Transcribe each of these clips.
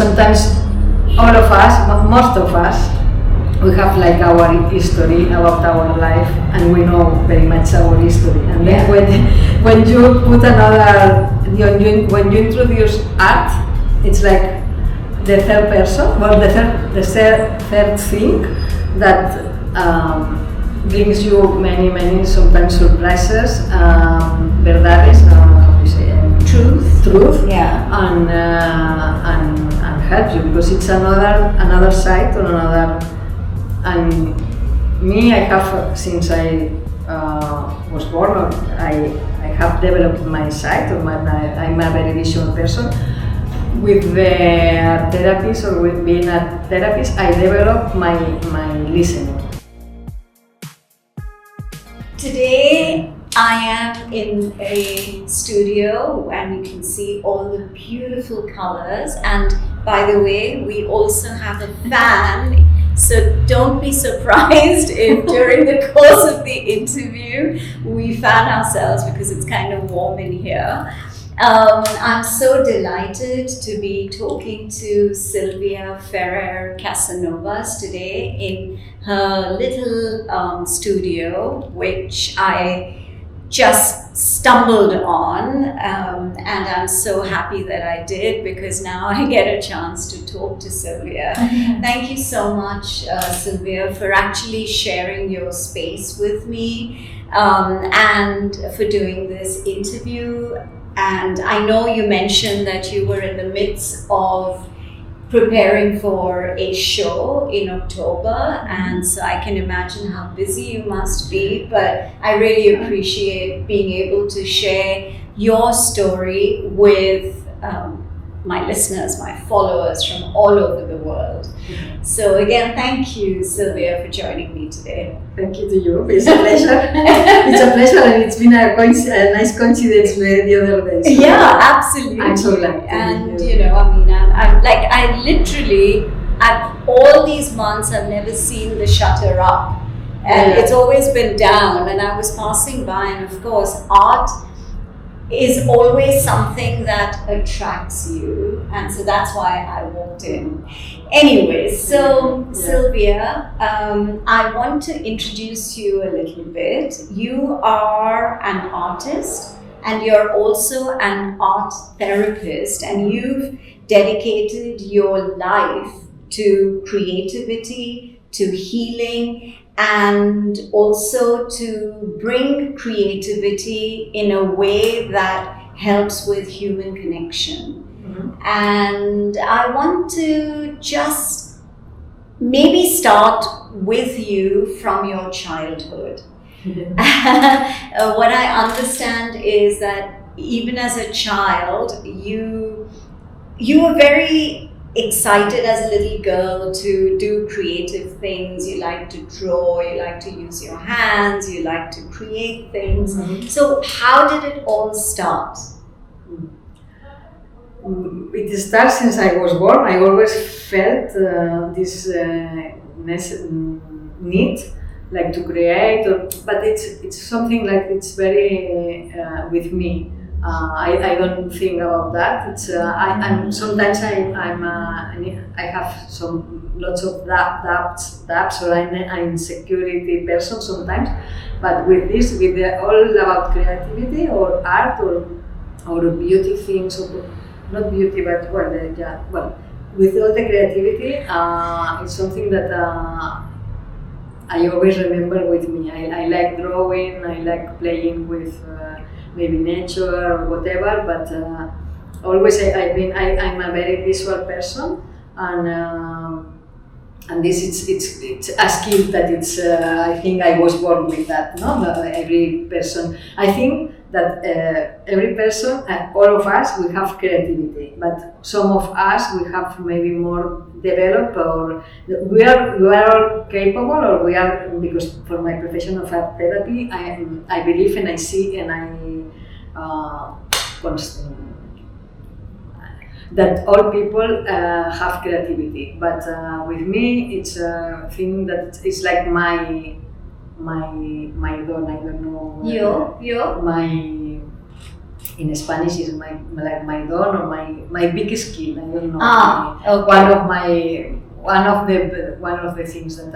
sometimes all of us, most of us, we have like our history about our life, and we know very much our history. And then when you put when you introduce art, it's like the third person, well, the third thing that brings you many sometimes surprises, verdades, how do you say, truth, and helps you, because it's another side or another. And me, I have, since I was born, I have developed my side, or I'm a very visual person. With the therapist, or with being a therapist, I developed my listening. Today I am in a studio and you can see all the beautiful colors, and by the way, we also have a fan, so don't be surprised if during the course of the interview we fan ourselves because it's kind of warm in here. I'm so delighted to be talking to Silvia Ferrer Casanovas today in her little studio, which I just stumbled on, and I'm so happy that I did, because now I get a chance to talk to Silvia. Thank you so much, Silvia, for actually sharing your space with me, and for doing this interview. And I know you mentioned that you were in the midst of preparing for a show in October, and so I can imagine how busy you must be, but I really appreciate being able to share your story with my listeners, my followers from all over the world. So again, thank you, Silvia, for joining me today. Thank you to you. It's a pleasure. It's a pleasure, and it's been a nice coincidence with the other day. So yeah, absolutely. I'm so glad. And you know, I mean, I'm like, I literally, all these months, I've never seen the shutter up, and it's always been down. And I was passing by, and of course, art is always something that attracts you, and so that's why I walked in. Anyway, so Silvia, I want to introduce you a little bit. You are an artist, and you're also an art therapist, and you've dedicated your life to creativity, to healing, and also to bring creativity in a way that helps with human connection. Mm-hmm. And I want to just maybe start with you from your childhood. Mm-hmm. What I understand is that even as a child, you were very excited as a little girl to do creative things. You like to draw, you like to use your hands, you like to create things. Mm-hmm. So how did it all start? It starts since I was born. I always felt this need, like to create, but it's something like it's very with me. I don't think about that. It's I'm sometimes I have lots of doubts, or I'm an insecurity person sometimes. But with this, all about creativity or art or beauty things, or not beauty, but with all the creativity, it's something that I always remember with me. I like drawing. I like playing with. Maybe nature or whatever, but always I'm a very visual person, and this it's a skill that it's I think I was born with that. No, every person. I think that every person, all of us, we have creativity, but some of us we have maybe more developed, or we are all capable, or we are, because for my profession of art therapy, I believe and I see and I that all people have creativity, but with me it's a thing that it's like my don. I don't know. My in Spanish is my don or my big skill. I don't know. Okay. One of the things that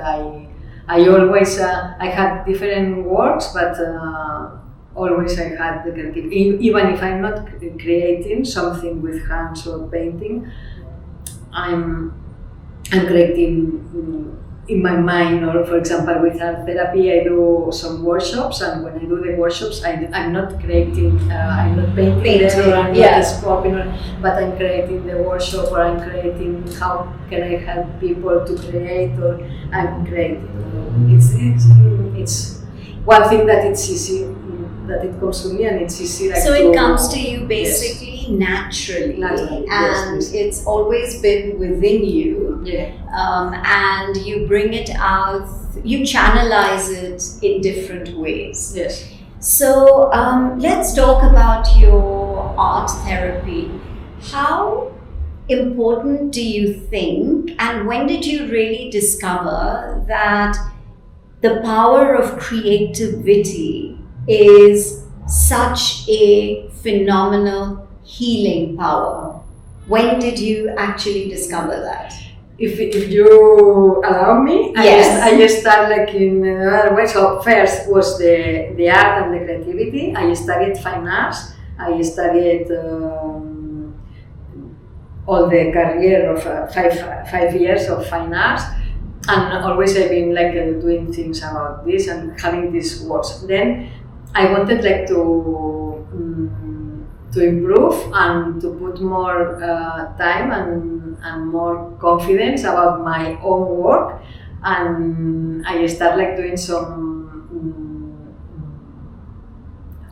I always I had different works, but always I had the creative. Even if I'm not creating something with hands or painting, I'm creating in my mind. Or for example, with art therapy, I do some workshops, and when I do the workshops, I'm not creating, I'm not painting there, or I'm not sculpting, but I'm creating the workshop, or I'm creating how can I help people to create, or I'm creating. It's one thing that it's easy, that it comes to me, and it's easy. Like, so it comes to you basically naturally, and yes. It's always been within you, and you bring it out, you channelize it in different ways. Yes. So let's talk about your art therapy. How important do you think, and when did you really discover that the power of creativity is such a phenomenal healing power? When did you actually discover that? If you allow me, yes. I just start like in another way. So first was the art and the creativity. I studied fine arts. I studied all the career of 5 years of fine arts, and always I've been like doing things about this and having these works. Then I wanted like to improve and to put more time and more confidence about my own work, and I start like doing some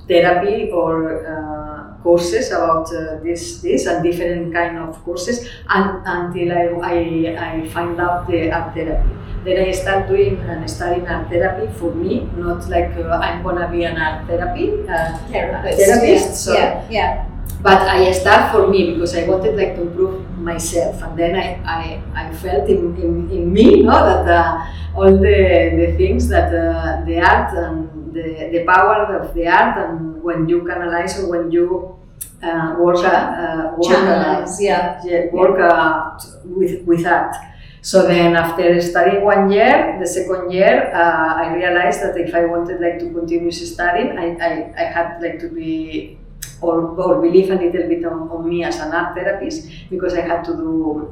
therapy or courses about this and different kind of courses, and until I find out the art therapy. Then I start doing and studying art therapy for me, not like I'm gonna be an art therapist. But I start for me because I wanted like to improve myself, and then I felt in me, that all the things that the art and the power of the art, and when you canalize or when you work with art. So then after studying 1 year, the second year, I realized that if I wanted like to continue studying, I had like to be or believe a little bit on me as an art therapist, because I had to do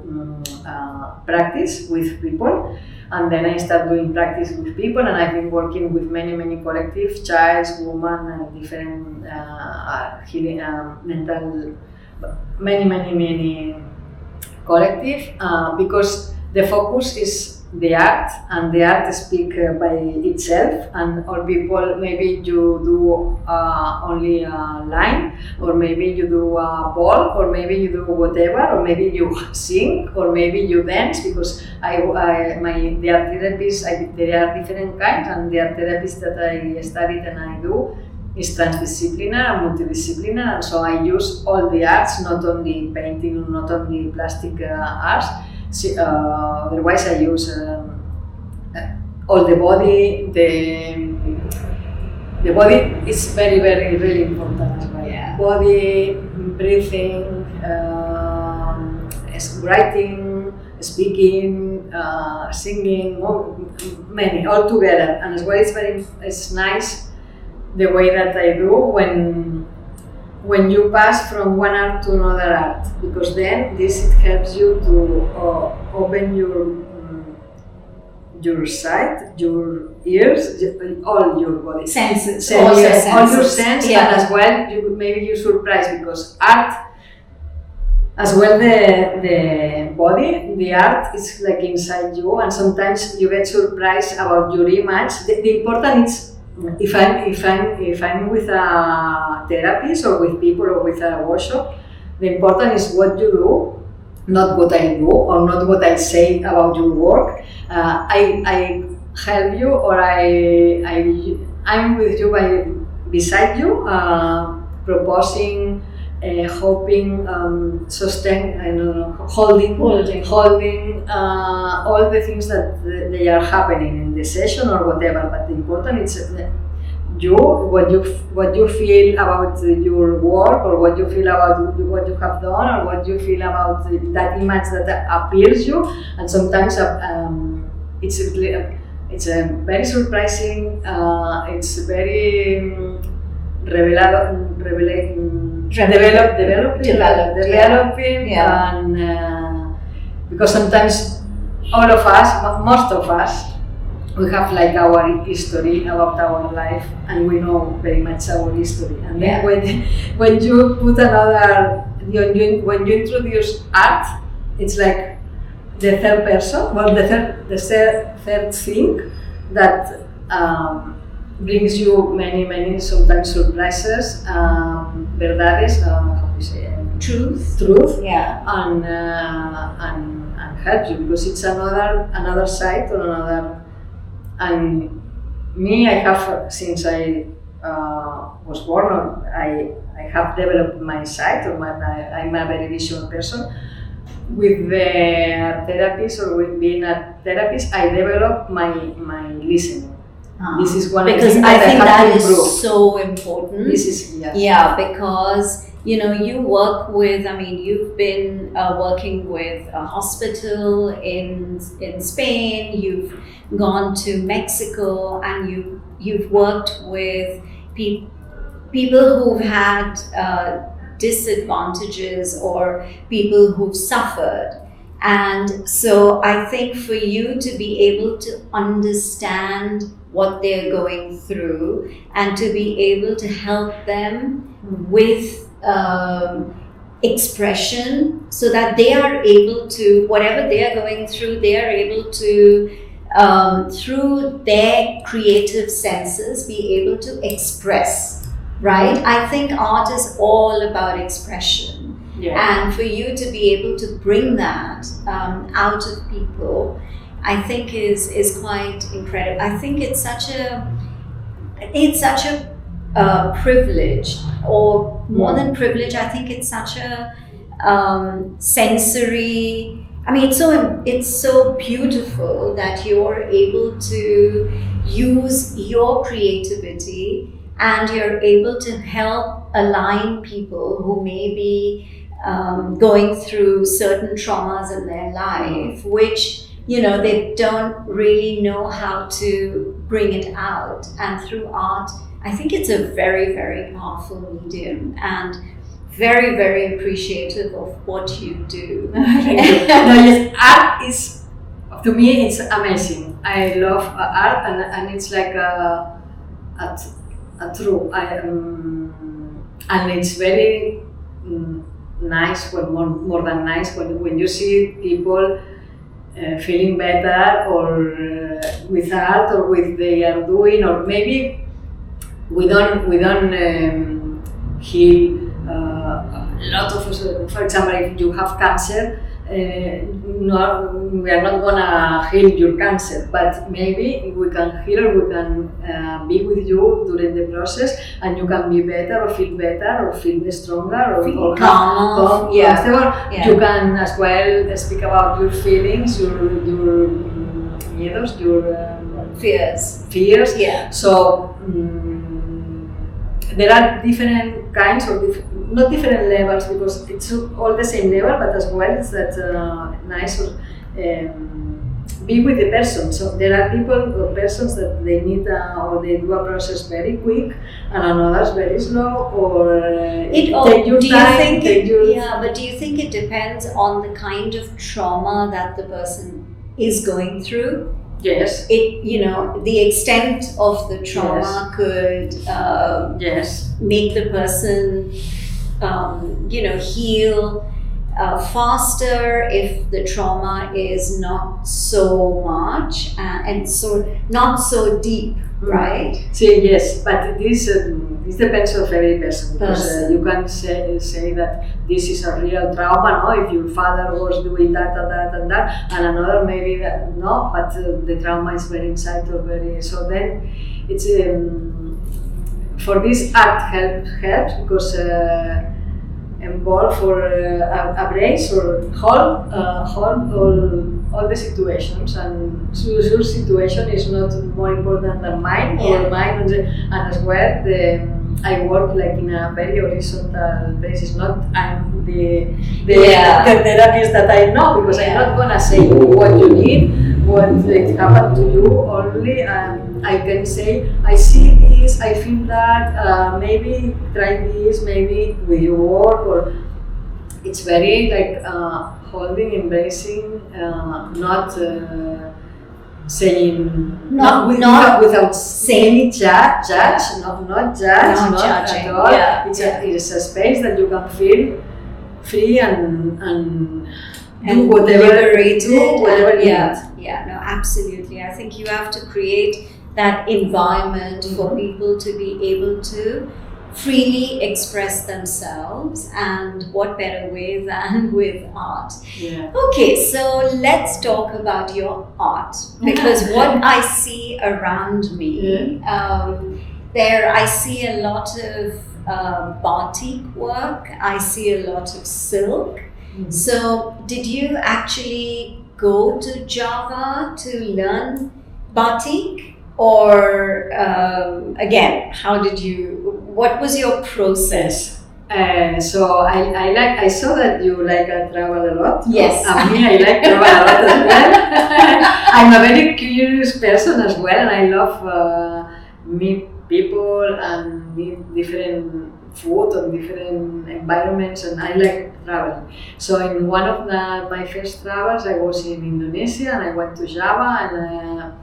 practice with people. And then I started doing practice with people, and I've been working with many collectives, childs, women, and different healing, mental, many collective, because the focus is the art, and the art speaks by itself, and all people, maybe you do only a line, or maybe you do a ball, or maybe you do whatever, or maybe you sing, or maybe you dance, because the art therapists, there are different kinds, and the art therapists that I studied and I do is transdisciplinary and multidisciplinary, and so I use all the arts, not only painting, not only plastic arts. Otherwise, I use all the body. The body is really important as well. Yeah. Body, breathing, writing, speaking, singing, many all together. And as well, it's nice the way that I do when you pass from one art to another art, because then it helps you to open your sight, your ears, all your body senses, all your senses, and as well maybe you're surprised, because art, as well the body, the art is like inside you, and sometimes you get surprised about your image. The important is, if I'm with a therapist or with people or with a workshop, the important is what you do, not what I do or not what I say about your work. I help you, or I'm with you beside you, proposing, hoping, holding all the things that they are happening in the session or whatever. But the important is you, what you feel about your work, or what you feel about what you have done, or what you feel about that image that appeals you. And sometimes it's a very surprising. It's very developing, Yeah. and because sometimes all of us, most of us, we have like our history about our life, and we know very much our history. And then when you put another, when you introduce art, it's like the third person, well, the third thing that brings you many sometimes surprises, verdades, how do you say, truth, Yeah. and help you, because it's another side or another. And me, I have, since I was born, I have developed my side, or I'm a very visual person. With the therapist, or with being a therapist, I developed my listening. This is one because thing I think that improve. is so important. This is Because you work with. I mean, you've been working with a hospital in Spain. You've gone to Mexico, and you've worked with people who've had disadvantages, or people who've suffered. And so I think for you to be able to understand what they're going through, and to be able to help them with expression, so that they are able to, whatever they are going through, they are able to, through their creative senses, be able to express, right? I think art is all about expression. And for you to be able to bring that out of people, I think is quite incredible. I think it's such a privilege, or more than privilege. I think it's such a sensory. I mean, it's so beautiful that you're able to use your creativity, and you're able to help align people who may be going through certain traumas in their life, which they don't really know how to bring it out. And through art, I think it's a very, very powerful medium, and very, very appreciative of what you do. Art is, to me, it's amazing. I love art, and it's like a true. And it's very nice, more than nice, when you see people feeling better, or with art, or with they are doing, or maybe we don't heal a lot of us. For example, if you have cancer, we are not gonna heal your cancer, but maybe we can heal, or we can be with you during the process, and you can be better, or feel stronger, or feel calm. You can as well speak about your feelings, your miedos, your fears. Yeah. So there are different kinds, or not different levels, because it's all the same level, but as well it's that nice, or be with the person. So there are people or persons that they need, or they do a process very quick, and others very slow, or take your time. But do you think it depends on the kind of trauma that the person is going through? Yes. The extent of the trauma could make the person heal faster if the trauma is not so much and so not so deep, right? Yes, but this depends on every person, because you can say that this is a real trauma, no? If your father was doing that and that, and another maybe that no, but the trauma is very inside, or very. So then it's for this art helps, because involve or embrace or hold all the situations, and your situation is not more important than mine or mine, and as well I work like in a very horizontal basis. Not I'm the therapist that I know, because I'm not gonna say what you need, what happened to you. Only I can say I see this, I feel that. Maybe try this, maybe with your work, or it's very like holding, embracing, not. Saying without saying judge, not judging at all. It's a space that you can feel free and do whatever you need. No, absolutely. I think you have to create that environment for people to be able to freely express themselves, and what better way than with art. Okay, so let's talk about your art, because what I see around me, there I see a lot of batik work, I see a lot of silk. So did you actually go to Java to learn batik, or again, what was your process? So I saw that you travel a lot. Yes. I mean, I like travel a lot as well. I'm a very curious person as well, and I love meet people and meet different food and different environments, and I like traveling. So in one of my first travels, I was in Indonesia and I went to Java, and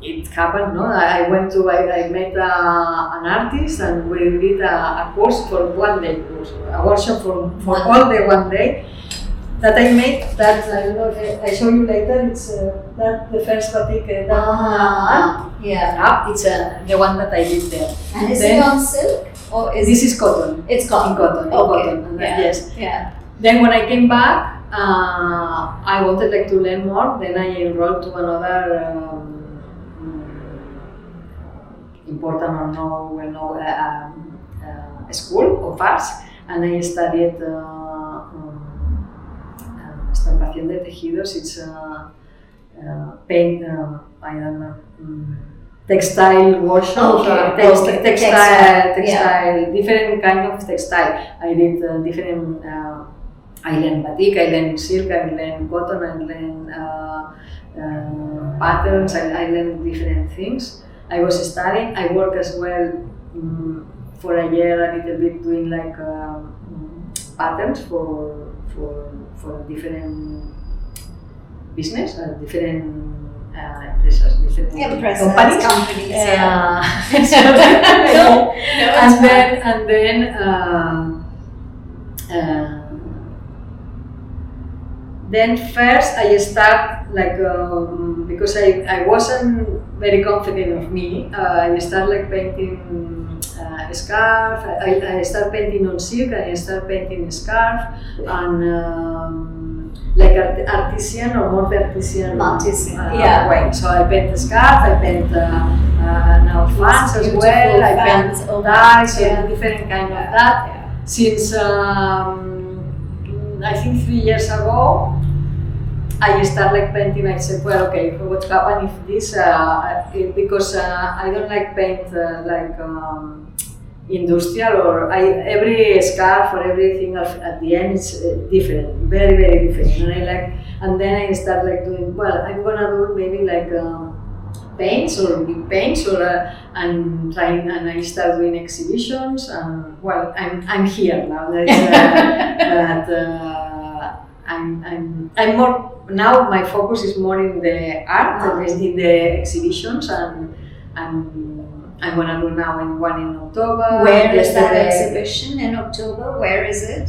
it happened, no? I met an artist, and we did a course for 1 day course, a workshop for all day 1 day. That I made, that I don't know if I show you later, it's that the first batik, it's the one that I did there. And is it on silk? Or is this is cotton. It's cotton. Cotton. Yes. Yeah. Then when I came back, I wanted to learn more. Then I enrolled to another important or well-known school of arts, and I studied estampación de tejidos. It's paint, I don't know, textile workshop, textile, different kind of textile. I did different. I learned batik, I learned silk, I learned cotton, I learned patterns. I learned different things. I was studying. I work as well for a year, a little bit doing patterns for different business, different empresas, different companies. Then first I start because I wasn't very confident of me. I start painting scarf. I start painting on silk. I start painting scarf and artisan or more artisan way. So I paint the scarf. I paint now fans as well. I paint dyes, different kind of that. Since I think 3 years ago, I started painting. I said, well, okay, what happens if this? Because I don't paint industrial or every scarf or everything at the end is different, very very different. And then I started doing. Well, I'm gonna do maybe paints or big paints or and trying, and I start doing exhibitions. And well, I'm here now. I'm more now. My focus is more in the art, in the exhibitions, and I'm gonna do now one in October. Where is that exhibition in October? Where is it?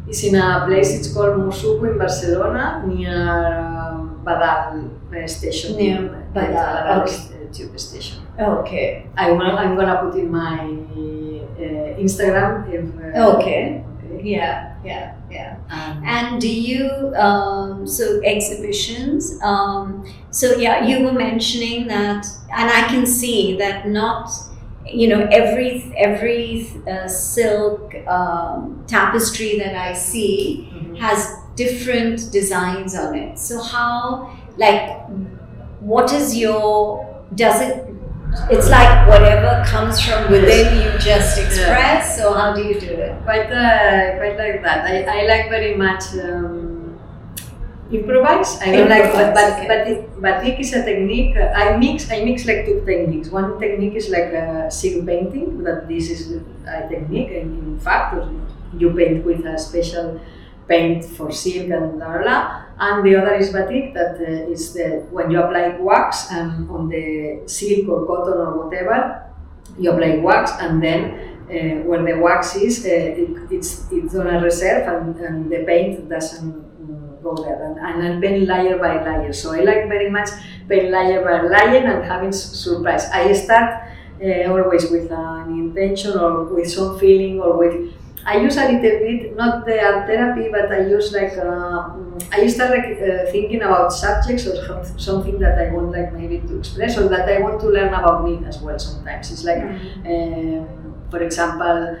It's in a place. It's called Musuku in Barcelona, near Badal station. Near Badal tube station. Okay. I'm gonna put in my Instagram. Okay. Yeah. And do you so exhibitions? You were mentioning that, and I can see that not every silk tapestry that I see has different designs on it. So how, what is it's like whatever comes from within you just express. So how do you do it? Quite like that. I like very much improvise. I don't like, but batik is a technique. I mix like two techniques. One technique is like silk painting. That this is a technique, and in fact, you paint with a special paint for silk and blah. And the other is batik, that is when you apply wax on the silk or cotton or whatever, you apply wax, and then where the wax is, it's on a reserve, and the paint doesn't go there, and I paint layer by layer. So I like very much paint layer by layer and having surprise. I start always with an intention or with some feeling, or with. I use a little bit, not the art therapy, but I use I start thinking about subjects or something that I want maybe to express, or that I want to learn about me as well. Sometimes it's like, for example,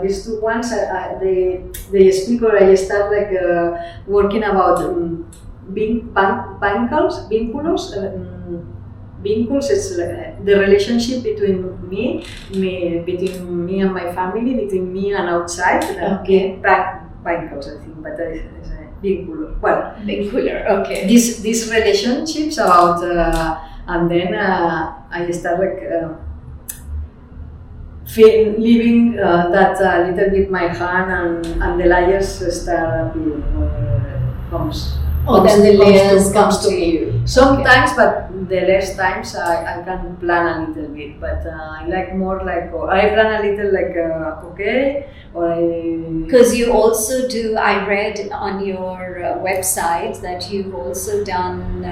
these two ones, the speaker, I start working about Vincles is the relationship between me and my family, between me and outside. Vincles, I think, but it's a vincular. Well, vincular. Okay. These relationships about, and then I start leaving that a little bit my hand, and the layers start appearing. Then the layers comes to you. Sometimes, but the less times I can plan a little bit. But I like more I plan a little Because you also do. I read on your website that you've also done.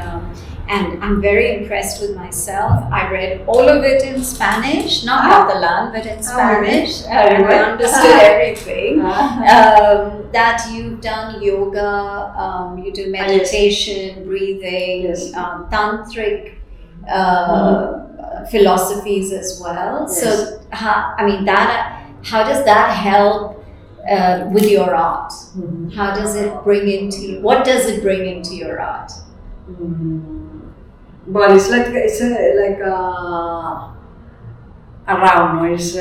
And I'm very impressed with myself. I read all of it in Spanish, not Catalan, but in Spanish. I understood everything. That you've done yoga, you do meditation, breathing, tantric philosophies as well. Yes. So, how does that help with your art? How does it what does it bring into your art? Well, it's like around, no? It's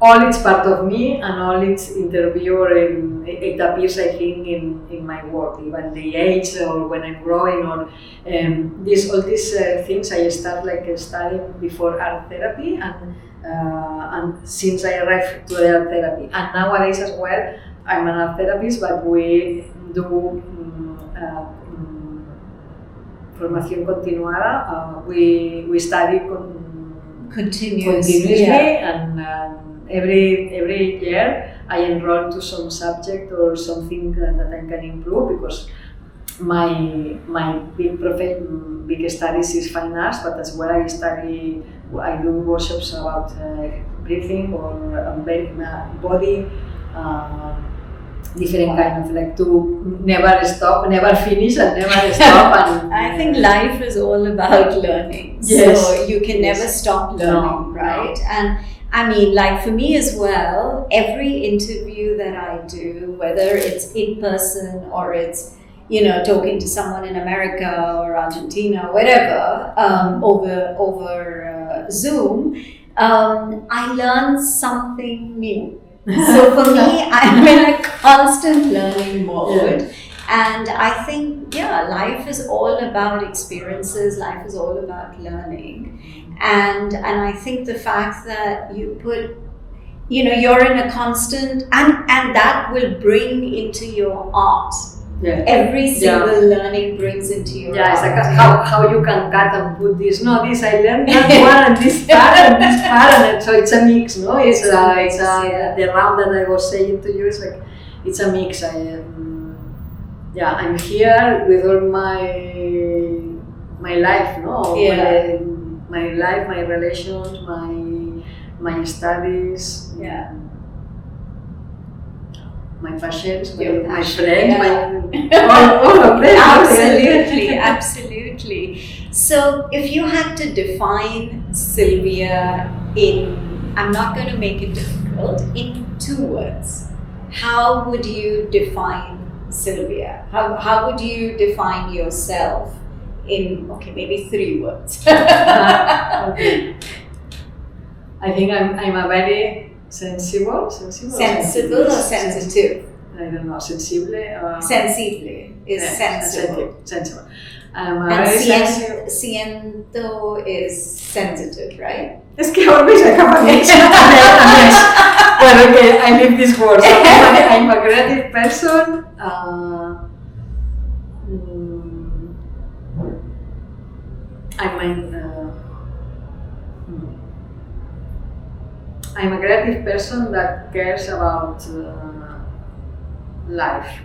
all it's part of me, and all it's interview, it appears, I think, in my work, even the age or when I'm growing, or all these things I start studying before art therapy, and since I arrived to the art therapy, and nowadays as well, I'm an art therapist, but we do formación continuada. We study continuously, and every year I enroll to some subject or something that I can improve, because my big studies is fine arts, but as well I do workshops about breathing or body. Different kind of to never stop, never finish, and never stop. And I think life is all about learning. Yes. So you can never stop learning, right? And I mean, for me as well, every interview that I do, whether it's in person or it's talking to someone in America or Argentina or whatever, over Zoom, I learn something new. So for me, I'm in a constant learning mode, and I think life is all about experiences. Life is all about learning, and I think the fact that you put, you're in a constant, and that will bring into your art. Every single learning brings into your art. It's like how you can cut and put this. No, this I learned that one, and this part, and this part, and so it's a mix. No, it's the round that I was saying to you. It's a mix. I'm here with all my life. No, my life, my relations, my studies. My fashions, my friends, all of them. Absolutely. So if you had to define Silvia I'm not going to make it difficult, in 2 words, how would you define Silvia? How would you define yourself in, maybe 3 words? Okay. I think I'm a very sensible or sensitive? I don't know, sensible or... Sensible is sensible. Sensible. And siento is sensitive, right? Es que always I have a mix. Well, okay, I leave this word. So I'm a creative person. I'm a creative person that cares about life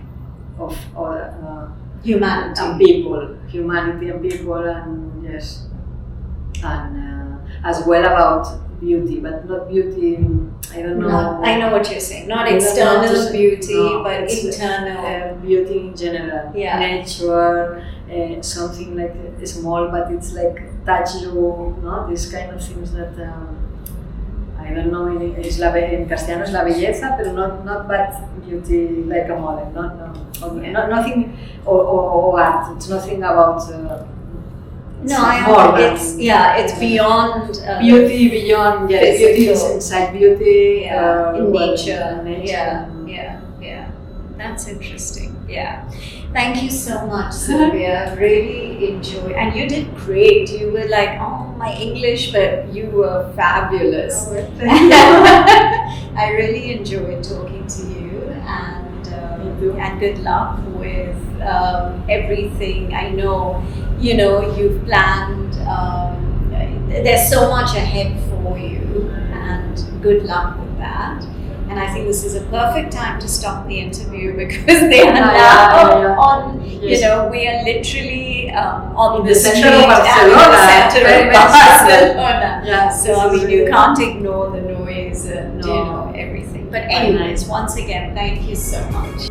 of other humanity and people, and yes, and as well about beauty, but not beauty. I don't know. I know what you're saying. Not external beauty, but internal beauty in general. Yeah. Nature, something like small, but it's like touch you. No, these kind of things that. I don't know, in castellano es la belleza, but not bad beauty like a model, nothing, or art, it's nothing about it's beyond beauty, beyond beauty is inside beauty, in nature. Yeah. That's interesting. Yeah. Thank you so much, Silvia. Really enjoyed, and you did great. You were like, my English, but you were fabulous. Oh, thank you. I really enjoyed talking to you, and good luck with everything. I know, you've planned. There's so much ahead for you, and good luck with that. And I think this is a perfect time to stop the interview because they are now on, we are literally on the center street of Barcelona. and the center of Barcelona. Yeah, so, you can't ignore the noise and, everything. But anyways, once again, thank you so much.